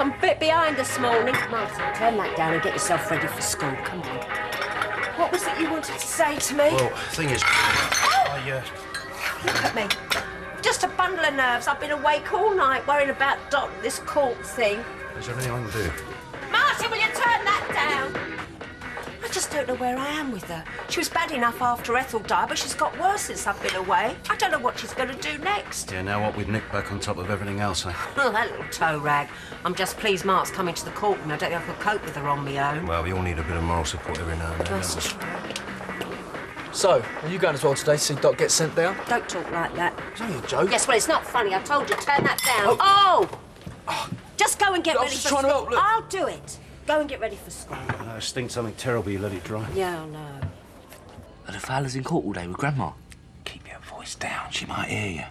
I'm a bit behind this morning. Martin, turn that down and get yourself ready for school. Come on. What was it you wanted to say to me? Well, the thing is, Look at me. Just a bundle of nerves. I've been awake all night worrying about this court thing. Is there anything I can do? Martin, will you turn that down? I just don't know where I am with her. She was bad enough after Ethel died, but she's got worse since I've been away. I don't know what she's going to do next. Yeah, now what with Nick back on top of everything else, eh? Oh, that little toe rag. I'm just pleased Mark's coming to the courtroom. I don't think I could cope with her on my own. Well, we all need a bit of moral support every now and then. That's true. So, are you going as well today to see Doc get sent down? Don't talk like that. It's only a joke. Yes, well, it's not funny. I told you, turn that down. Oh! Just go and get ready for school. I was just trying to help, look. I'll do it. Go and get ready for school. I just think something terrible, you let it dry. Yeah, I know. Are the fellas in court all day with Grandma? Keep your voice down, she might hear you.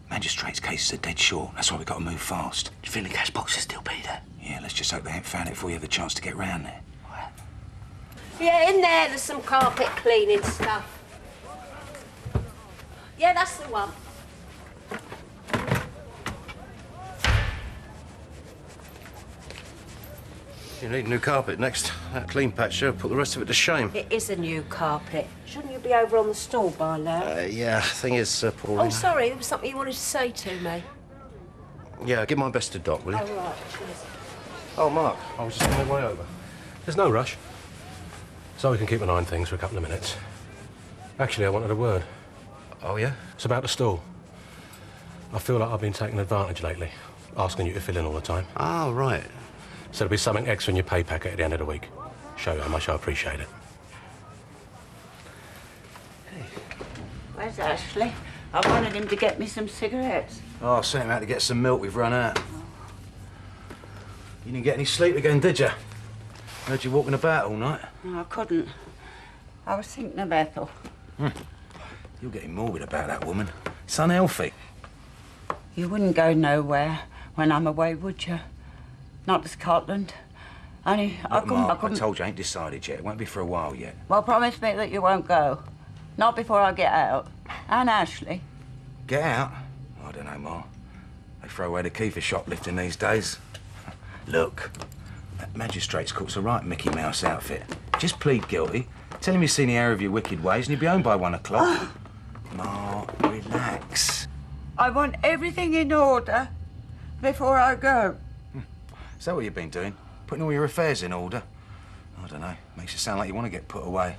Magistrate's cases are dead short, that's why we've got to move fast. Do you think the cash box will still be there? Yeah, let's just hope they ain't found it before you have the chance to get round there. What? Yeah, in there's some carpet cleaning stuff. Yeah, that's the one. You need new carpet next. That clean patch sure put the rest of it to shame. It is a new carpet. Shouldn't you be over on the stall by now? Yeah, thing is, Pauline... Oh, sorry, there was something you wanted to say to me. Yeah, give my best to Doc, will you? Oh, right, cheers. Oh, Mark, I was just on my way over. There's no rush. So we can keep an eye on things for a couple of minutes. Actually, I wanted a word. Oh, yeah? It's about the stall. I feel like I've been taking advantage lately, asking you to fill in all the time. Oh, right. So there'll be something extra in your pay packet at the end of the week. Show you how much I appreciate it. Where's Ashley? I wanted him to get me some cigarettes. Oh, I sent him out to get some milk. We've run out. You didn't get any sleep again, did you? Heard you walking about all night. No, I couldn't. I was thinking of Ethel. You're getting morbid about that woman. It's unhealthy. You wouldn't go nowhere when I'm away, would you? Not to Scotland. Only I Look, Mark, couldn't... I told you I ain't decided yet. It won't be for a while yet. Well, promise me that you won't go. Not before I get out. And Ashley. Get out? I don't know, Ma. They throw away the key for shoplifting these days. Look, that magistrate's court's a right Mickey Mouse outfit. Just plead guilty, tell him you've seen the error of your wicked ways, and you'll be home by 1 o'clock. Ma, relax. I want everything in order before I go. Is that what you've been doing? Putting all your affairs in order? I don't know. Makes you sound like you want to get put away.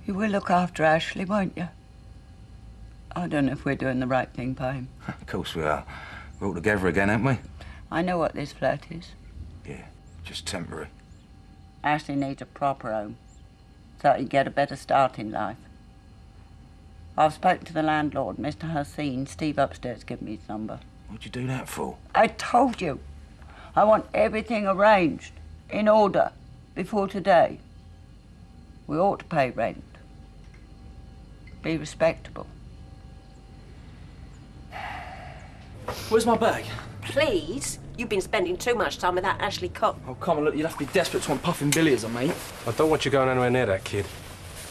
You will look after Ashley, won't you? I don't know if we're doing the right thing by him. Of course we are. We're all together again, aren't we? I know what this flat is. Yeah, just temporary. Ashley needs a proper home so he can get a better start in life. I've spoken to the landlord, Mr. Haseen. Steve upstairs gave me his number. What'd you do that for? I told you. I want everything arranged, in order, before today. We ought to pay rent. Be respectable. Where's my bag? Please? You've been spending too much time with that Ashley Cotton. Oh, come on, look, you'd have to be desperate to want puffing Billy as a mate. I don't want you going anywhere near that kid.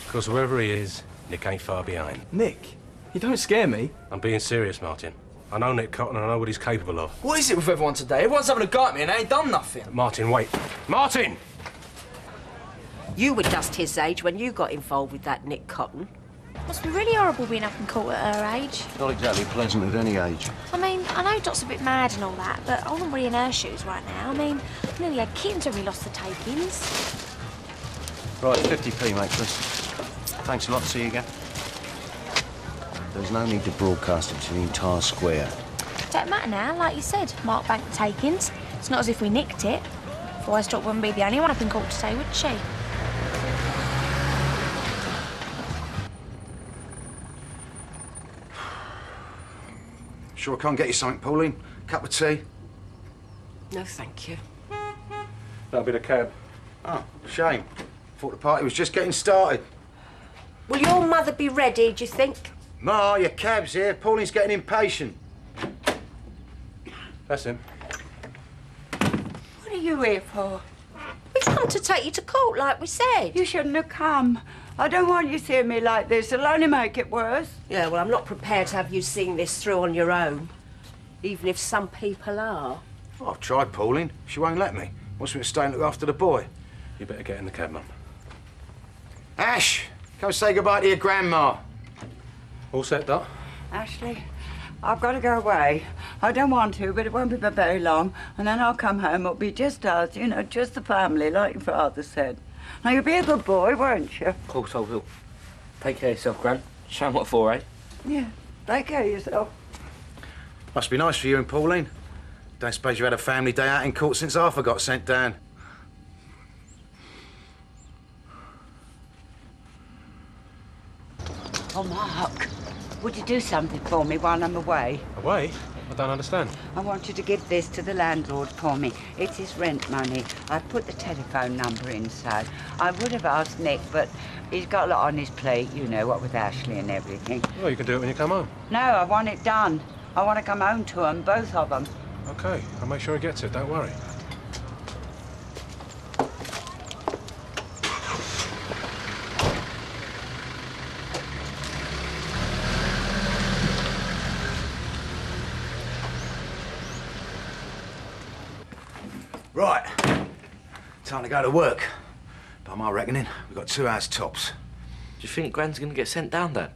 Because wherever he is, Nick ain't far behind. Nick, you don't scare me. I'm being serious, Martin. I know Nick Cotton and I know what he's capable of. What is it with everyone today? Everyone's having a go at me and I ain't done nothing. Martin, wait. Martin! You were just his age when you got involved with that Nick Cotton. Must be really horrible being up in court at her age. Not exactly pleasant at any age. I mean, I know Dot's a bit mad and all that, but I wouldn't be in her shoes right now. I mean, I nearly had kittens when we lost the takings. Right, 50p, mate, Chris. Thanks a lot. See you again. There's no need to broadcast it to the entire square. Don't matter now, like you said, Mark banked the takings. It's not as if we nicked it. Otherwise, Dot wouldn't be the only one up in court today, would she? Sure I can't get you something, Pauline? Cup of tea? No, thank you. That'll be the cab. Oh, shame. Thought the party was just getting started. Will your mother be ready, do you think? Ma, your cab's here. Pauline's getting impatient. That's him. What are you here for? We've come to take you to court, like we said. You shouldn't have come. I don't want you seeing me like this. It'll only make it worse. Yeah, well, I'm not prepared to have you seeing this through on your own, even if some people are. Oh, I've tried Pauline. She won't let me. Wants me to stay and look after the boy. You better get in the cab, Mum. Ash, come say goodbye to your grandma. All set, Doc? Ashley, I've got to go away. I don't want to, but it won't be for very long. And then I'll come home. It'll be just us, you know, just the family, like your father said. Now, you'll be a good boy, won't you? Of course I will. Take care of yourself, Gran. Show 'em what for, eh? Yeah, take care of yourself. Must be nice for you and Pauline. Don't suppose you had a family day out in court since Arthur got sent down. Oh, Mark, would you do something for me while I'm away? Away? I don't understand. I want you to give this to the landlord for me. It's his rent money. I've put the telephone number inside. I would have asked Nick, but he's got a lot on his plate, you know, what with Ashley and everything. Well, you can do it when you come home. No, I want it done. I want to come home to them, both of them. OK, I'll make sure he gets it, don't worry. Right. Time to go to work. By my reckoning, we've got 2 hours tops. Do you think Gran's gonna get sent down, Dad?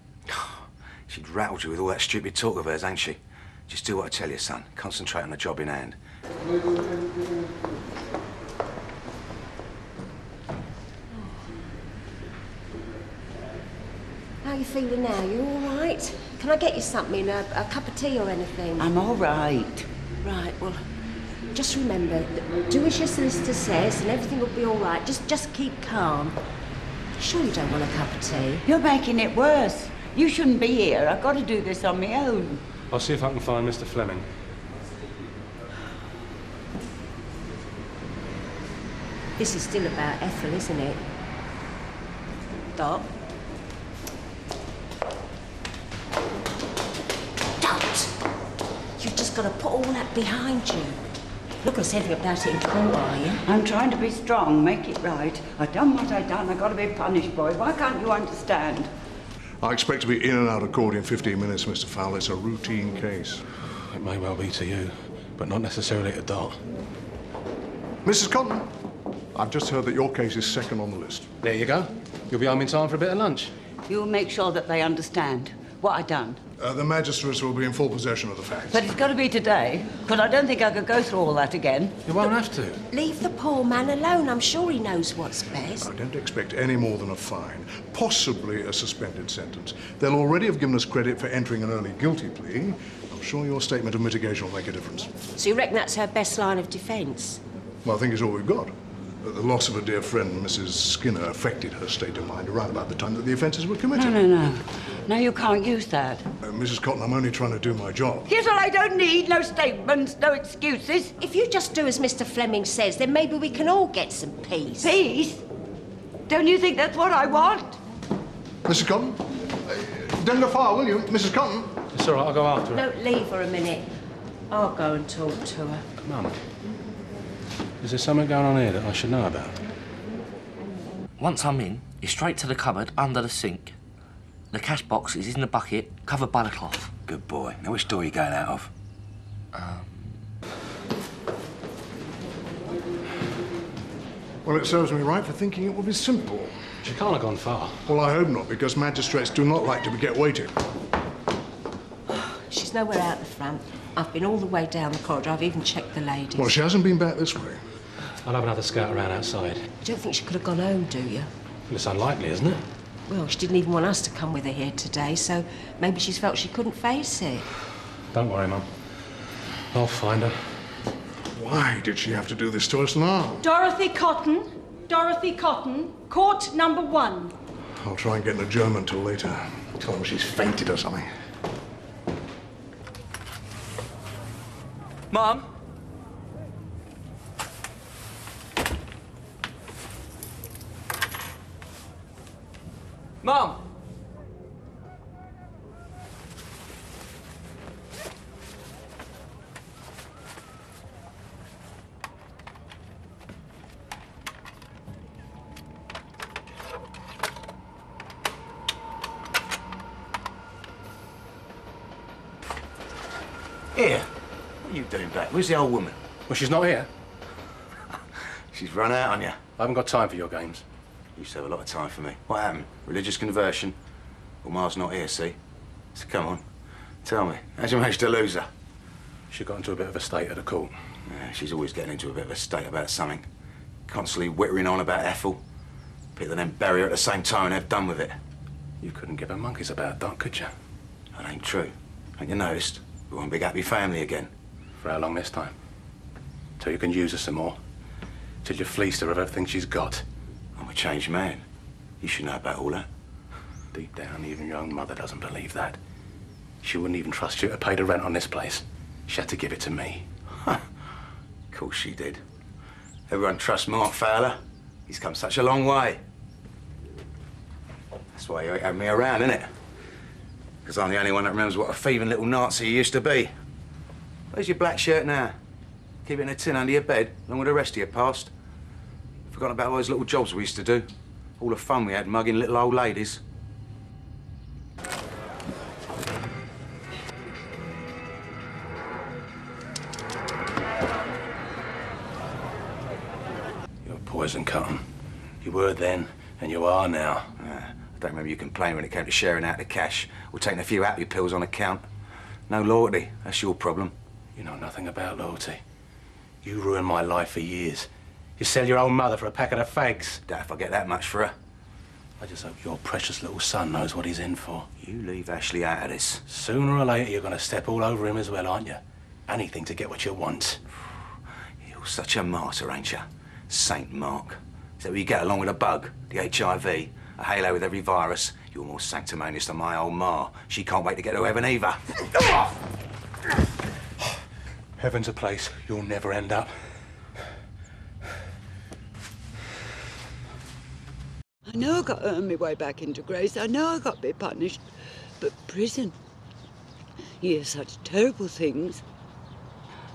She'd rattled you with all that stupid talk of hers, ain't she? Just do what I tell you, son. Concentrate on the job in hand. How are you feeling now? You all right? Can I get you something? A cup of tea or anything? I'm all right. Right, well, just remember, do as your solicitor says and everything will be all right. Just keep calm. Sure you don't want a cup of tea? You're making it worse. You shouldn't be here. I've got to do this on my own. I'll see if I can find Mr. Fleming. This is still about Ethel, isn't it? Dot? Dot! You've just got to put all that behind you. Look, I said about it in court, are you? I'm trying to be strong, make it right. I've done what I've done. I've got to be punished, boy. Why can't you understand? I expect to be in and out of court in 15 minutes, Mr. Fowler. It's a routine case. It may well be to you, but not necessarily to Dot. Mrs. Cotton, I've just heard that your case is second on the list. There you go. You'll be home in time for a bit of lunch. You'll make sure that they understand what I've done. The magistrates will be in full possession of the facts. But it's got to be today, because I don't think I could go through all that again. You won't have to. Leave the poor man alone. I'm sure he knows what's best. I don't expect any more than a fine, possibly a suspended sentence. They'll already have given us credit for entering an early guilty plea. I'm sure your statement of mitigation will make a difference. So you reckon that's her best line of defence? Well, I think it's all we've got. The loss of a dear friend, Mrs. Skinner, affected her state of mind around about the time that the offences were committed. No. No, you can't use that. Mrs. Cotton, I'm only trying to do my job. Yes, well, I don't need no statements, no excuses. If you just do as Mr. Fleming says, then maybe we can all get some peace. Peace? Don't you think that's what I want? Mrs. Cotton? Don't go far, will you? Mrs. Cotton? It's all right, I'll go after her. No, leave her a minute. I'll go and talk to her. Mum, is there something going on here that I should know about? Once I'm in, you're straight to the cupboard under the sink. The cash box is in the bucket, covered by the cloth. Good boy. Now, which door are you going out of? Well, it serves me right for thinking it will be simple. She can't have gone far. Well, I hope not, because magistrates do not like to get waited. She's nowhere out the front. I've been all the way down the corridor. I've even checked the ladies. Well, she hasn't been back this way. I'll have another scout around outside. You don't think she could have gone home, do you? Well, it's unlikely, isn't it? Well, she didn't even want us to come with her here today, so maybe she's felt she couldn't face it. Don't worry, Mum. I'll find her. Why did she have to do this to us now? Dorothy Cotton, court number 1. I'll try and get in a German till later. Tell them she's fainted or something. Mum? Mum? Here. What are you doing back? Where's the old woman? Well, she's not here. She's run out on you. I haven't got time for your games. You used to have a lot of time for me. What happened? Religious conversion? Well, Ma's not here, see? So come on, tell me, how'd you manage to lose her? She got into a bit of a state at the court. Yeah, she's always getting into a bit of a state about something. Constantly whittering on about Ethel. People then bury her at the same time and have done with it. You couldn't give her monkeys about that, could you? That ain't true. Ain't you noticed? We're one big happy family again. For how long this time? Till you can use her some more. Till you've fleeced her of everything she's got. I'm a changed man. You should know about all that. Deep down, even your own mother doesn't believe that. She wouldn't even trust you to pay the rent on this place. She had to give it to me. Huh. Of course she did. Everyone trusts Mark Fowler. He's come such a long way. That's why you ain't had me around, innit? Because I'm the only one that remembers what a thieving little Nazi you used to be. Where's your black shirt now? Keep it in a tin under your bed, along with the rest of your past. Forgotten about all those little jobs we used to do. All the fun we had mugging little old ladies. You're poison, Cotton. You were then, and you are now. I don't remember you complaining when it came to sharing out the cash or taking a few happy pills on account. No loyalty, that's your problem. You know nothing about loyalty. You ruined my life for years. You sell your own mother for a packet of fags. Doubt if I get that much for her. I just hope your precious little son knows what he's in for. You leave Ashley out of this. Sooner or later, you're going to step all over him as well, aren't you? Anything to get what you want. You're such a martyr, ain't you? Saint Mark. Is that where you get along with a bug, the HIV, a halo with every virus? You're more sanctimonious than my old Ma. She can't wait to get to heaven either. Heaven's a place you'll never end up. I know I got to earn my way back into grace. I know I got to be punished. But prison, you hear such terrible things.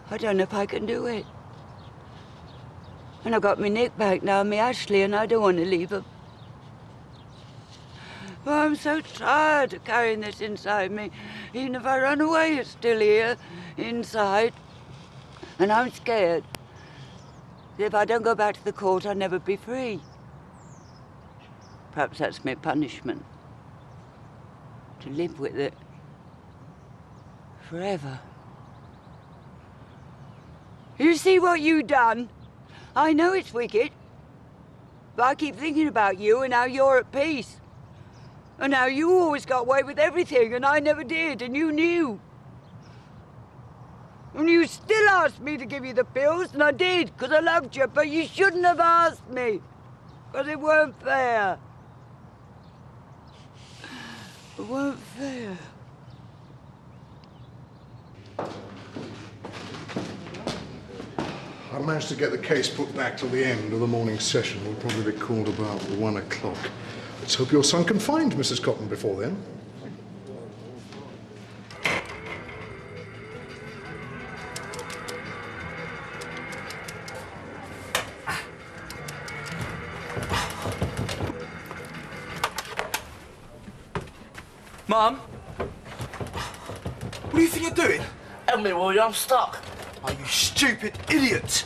I don't know if I can do it. And I've got my Nick back now, me Ashley, and I don't want to leave her. Well, I'm so tired of carrying this inside me. Even if I run away, it's still here, inside. And I'm scared. If I don't go back to the court, I'll never be free. Perhaps that's my punishment. To live with it. Forever. You see what you done? I know it's wicked. But I keep thinking about you and how you're at peace. And how you always got away with everything and I never did, and you knew. And you still asked me to give you the pills, and I did, because I loved you, but you shouldn't have asked me, because it weren't fair. It weren't fair. I managed to get the case put back till the end of the morning session. We'll probably be called about 1 o'clock. Let's hope your son can find Mrs. Cotton before then. Mum? What do you think you're doing? Help me, will you? I'm stuck. Oh, you stupid idiot!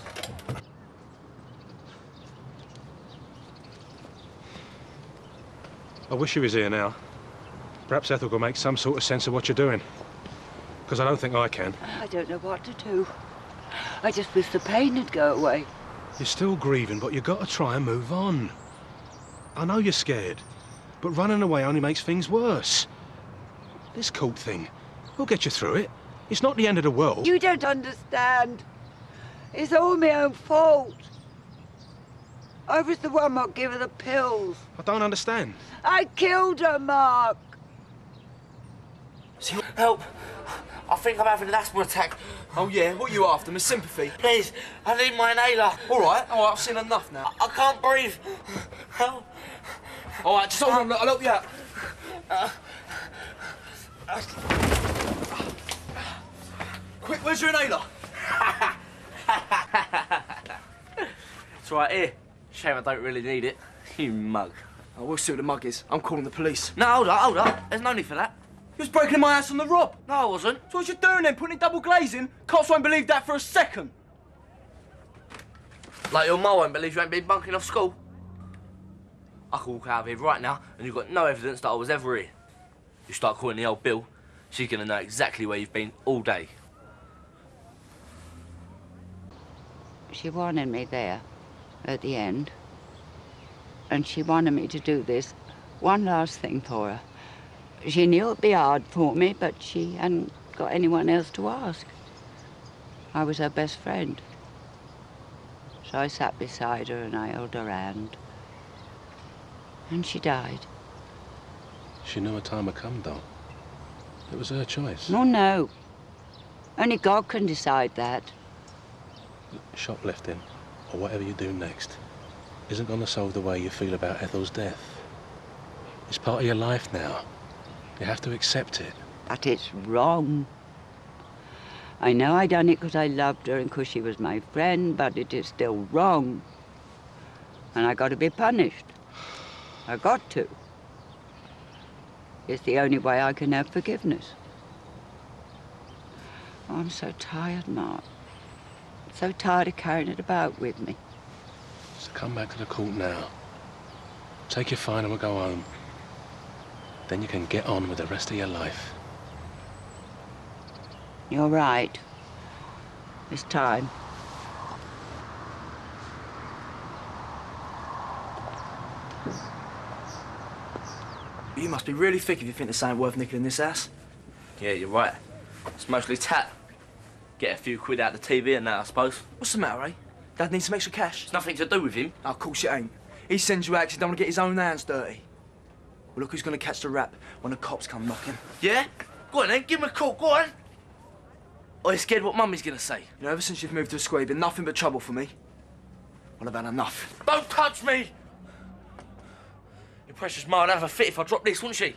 I wish he was here now. Perhaps Ethel will make some sort of sense of what you're doing. Because I don't think I can. I don't know what to do. I just wish the pain would go away. You're still grieving, but you've got to try and move on. I know you're scared, but running away only makes things worse. This court thing, we'll get you through it. It's not the end of the world. You don't understand. It's all my own fault. I was the one that gave her the pills. I don't understand. I killed her, Mark. Help. I think I'm having an asthma attack. Oh, yeah? What are you after? My sympathy? Please, I need my inhaler. All right, I've seen enough now. I can't breathe. Help. All right, just hold on, I'll help you out. Quick, where's your inhaler? It's right here. Shame I don't really need it. You mug. Oh, we'll see what the mug is. I'm calling the police. No, hold up. There's no need for that. You was breaking in my house on the rob. No, I wasn't. So what you doing then? Putting in double glazing? Cops won't believe that for a second. Like your mum won't believe you ain't been bunking off school. I can walk out of here right now and you've got no evidence that I was ever here. You start calling the old Bill, she's going to know exactly where you've been all day. She wanted me there at the end. And she wanted me to do this one last thing for her. She knew it'd be hard for me, but she hadn't got anyone else to ask. I was her best friend. So I sat beside her and I held her hand. And she died. She knew her time had come, though. It was her choice. No. Only God can decide that. Shoplifting, or whatever you do next, isn't going to solve the way you feel about Ethel's death. It's part of your life now. You have to accept it. But it's wrong. I know I done it because I loved her and because she was my friend, but it is still wrong. And I got to be punished. I got to. It's the only way I can have forgiveness. Oh, I'm so tired, Mark. So tired of carrying it about with me. So come back to the court now. Take your fine and we'll go home. Then you can get on with the rest of your life. You're right. It's time. You must be really thick if you think this ain't worth nicking in this house. Yeah, you're right. It's mostly tat. Get a few quid out of the TV and that, I suppose. What's the matter, eh? Dad needs some extra cash. It's nothing to do with him. Oh, of course it ain't. He sends you out 'cause he don't want to get his own hands dirty. Well, look who's going to catch the rap when the cops come knocking. Yeah? Go on then, give him a call, go on. Or you scared what Mummy's going to say? You know, ever since you've moved to the square, you've been nothing but trouble for me. Well, I've had enough. Don't touch me! Your precious ma would have a fit if I dropped this, wouldn't she?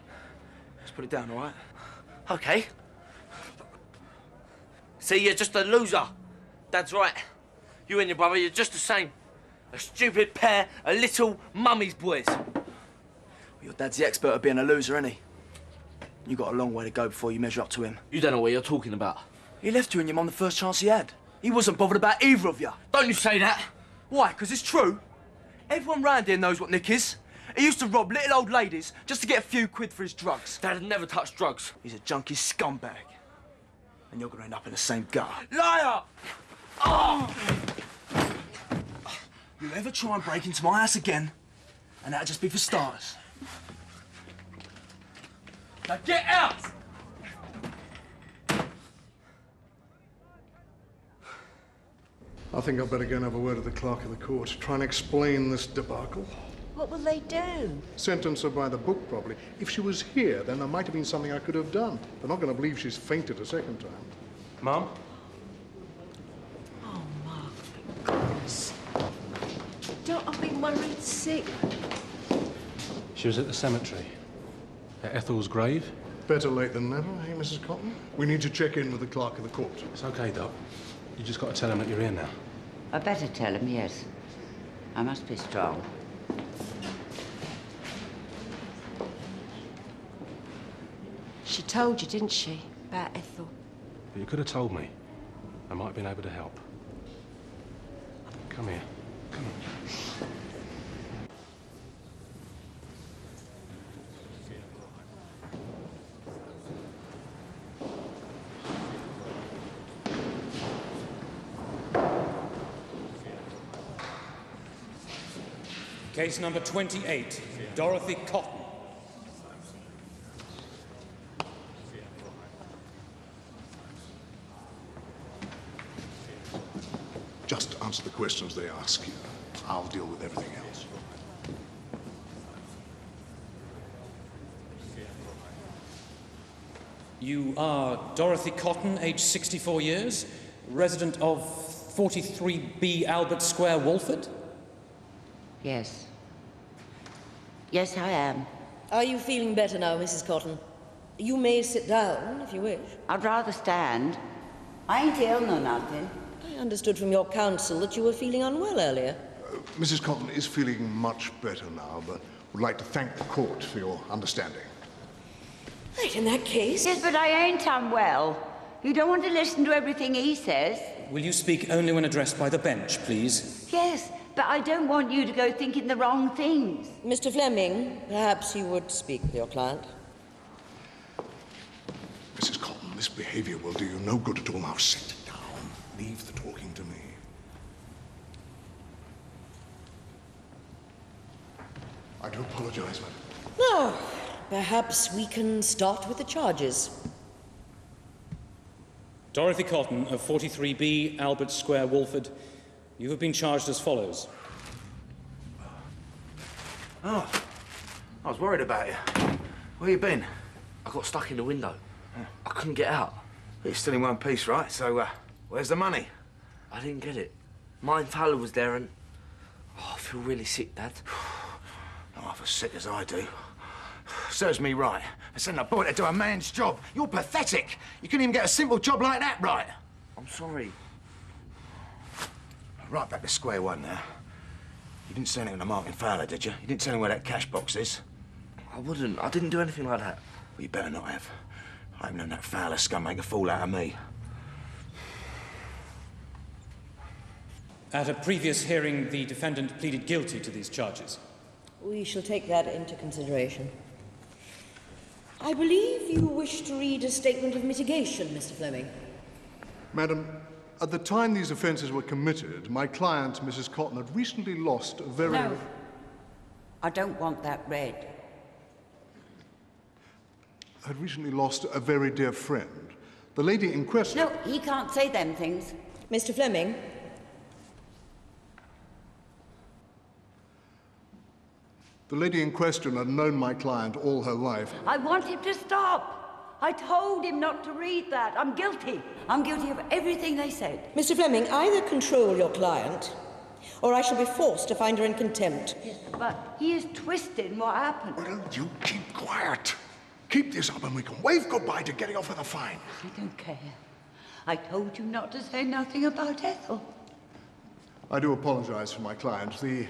Let's put it down, all right? OK. See, you're just a loser. Dad's right. You and your brother, you're just the same. A stupid pair of little mummy's boys. Well, your dad's the expert at being a loser, isn't he? You got a long way to go before you measure up to him. You don't know what you're talking about. He left you and your mum the first chance he had. He wasn't bothered about either of you. Don't you say that. Why? 'Cause it's true. Everyone round here knows what Nick is. He used to rob little old ladies just to get a few quid for his drugs. Dad had never touched drugs. He's a junkie scumbag. And you're gonna end up in the same gutter. Liar! Oh! You ever try and break into my house again, and that'll just be for starters. Now get out! I think I'd better go and have a word with the clerk of the court. Try and explain this debacle. What will they do? Sentence her by the book, probably. If she was here, then there might have been something I could have done. They're not going to believe she's fainted a second time. Mum? Oh, Mark, for God's sake. Don't I be worried sick? She was at the cemetery. At Ethel's grave. Better late than never, eh, Mrs. Cotton? We need to check in with the clerk of the court. It's OK, Doc. You just got to tell him that you're here now. I better tell him, yes. I must be strong. She told you, didn't she, about Ethel? But you could have told me. I might have been able to help. Come here. Come on. Case number 28, Dorothy Cotton. Just answer the questions they ask you. I'll deal with everything else. You are Dorothy Cotton, age 64 years, resident of 43B Albert Square, Walford? Yes. Yes, I am. Are you feeling better now, Mrs. Cotton? You may sit down, if you wish. I'd rather stand. I ain't ill nor nothing. I understood from your counsel that you were feeling unwell earlier. Mrs. Cotton is feeling much better now, but would like to thank the court for your understanding. Right, in that case... Yes, but I ain't unwell. You don't want to listen to everything he says. Will you speak only when addressed by the bench, please? Yes, but I don't want you to go thinking the wrong things. Mr. Fleming, perhaps you would speak with your client. Mrs. Cotton, this behaviour will do you no good at all. Now sit down. Leave the talking to me. I do apologise, madam. Now, perhaps we can start with the charges. Dorothy Cotton of 43B Albert Square, Walford, you have been charged as follows. Oh, I was worried about you. Where you been? I got stuck in the window. I couldn't get out. You're still in one piece, right? So, where's the money? I didn't get it. Mine Fowler was there and... Oh, I feel really sick, Dad. Not half as sick as I do. Serves me right. I sent a boy to do a man's job. You're pathetic. You couldn't even get a simple job like that right. I'm sorry. Right back to square one now. You didn't say anything to Martin Fowler, did you? You didn't tell him where that cash box is? I wouldn't. I didn't do anything like that. Well, you better not have. I haven't known that Fowler scum make a fool out of me. At a previous hearing, the defendant pleaded guilty to these charges. We shall take that into consideration. I believe you wish to read a statement of mitigation, Mr. Fleming. Madam, at the time these offences were committed, my client, Mrs. Cotton, had recently lost a very... No. I don't want that read. Had recently lost a very dear friend. The lady in question... No, he can't say them things. Mr. Fleming? The lady in question had known my client all her life. I want him to stop. I told him not to read that. I'm guilty. I'm guilty of everything they said. Mr. Fleming, either control your client, or I shall be forced to find her in contempt. Yes, but he is twisting what happened. Well, you keep quiet. Keep this up and we can wave goodbye to getting off with a fine. I don't care. I told you not to say nothing about Ethel. I do apologise for my client. The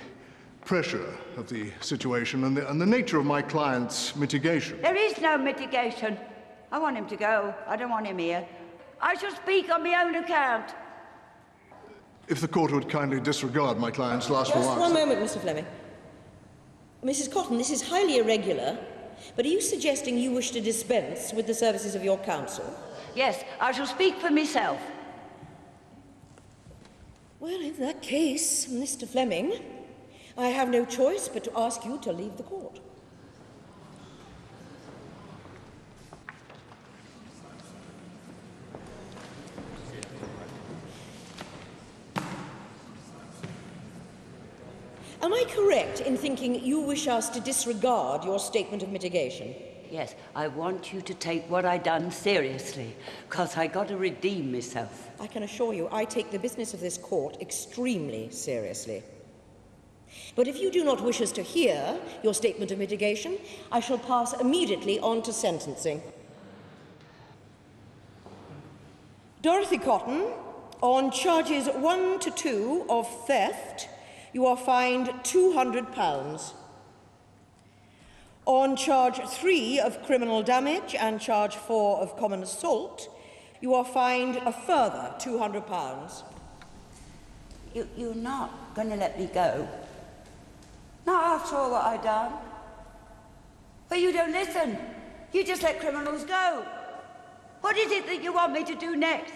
pressure of the situation and the nature of my client's mitigation. There is no mitigation. I want him to go. I don't want him here. I shall speak on my own account. If the court would kindly disregard my client's last Just remarks... one moment, Mr. Fleming. Mrs. Cotton, this is highly irregular, but are you suggesting you wish to dispense with the services of your counsel? Yes, I shall speak for myself. Well, in that case, Mr. Fleming, I have no choice but to ask you to leave the court. Am I correct in thinking you wish us to disregard your statement of mitigation? Yes, I want you to take what I done seriously, because I got to redeem myself. I can assure you I take the business of this court extremely seriously. But if you do not wish us to hear your statement of mitigation, I shall pass immediately on to sentencing. Dorothy Cotton, on charges 1 to 2 of theft, you are fined £200. On charge 3 of criminal damage and charge 4 of common assault, you are fined a further £200. You're not going to let me go? Not after all what I done. But you don't listen. You just let criminals go. What is it that you want me to do next?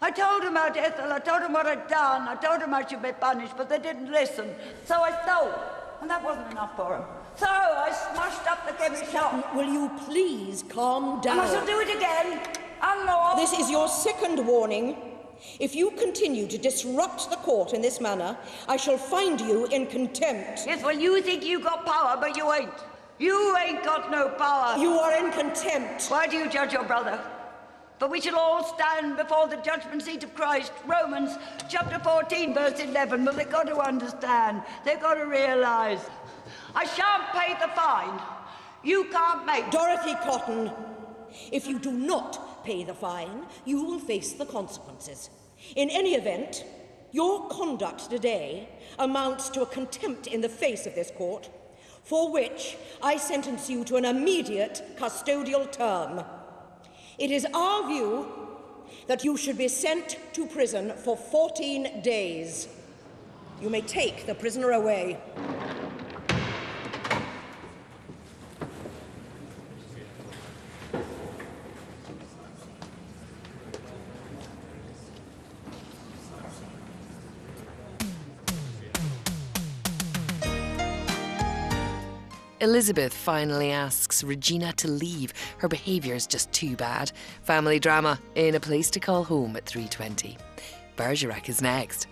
I told them about Ethel, I told them what I'd done, I told them I should be punished, but they didn't listen. So I stole, and that wasn't enough for them. So I smashed up the chemist shop. Will you please calm down? And I shall do it again. Unlawful. This is your second warning. If you continue to disrupt the court in this manner, I shall find you in contempt. Yes, well, you think you got power, but you ain't. You ain't got no power. You are in contempt. Why do you judge your brother? But we shall all stand before the judgment seat of Christ. Romans chapter 14, verse 11. Well, they've got to understand. They've got to realise. I shan't pay the fine. You can't make... Dorothy Cotton, if you do not pay the fine, you will face the consequences. In any event, your conduct today amounts to a contempt in the face of this court, for which I sentence you to an immediate custodial term. It is our view that you should be sent to prison for 14 days. You may take the prisoner away. Elizabeth finally asks Regina to leave. Her behaviour's just too bad. Family drama in A Place to Call Home at 3:20. Bergerac is next.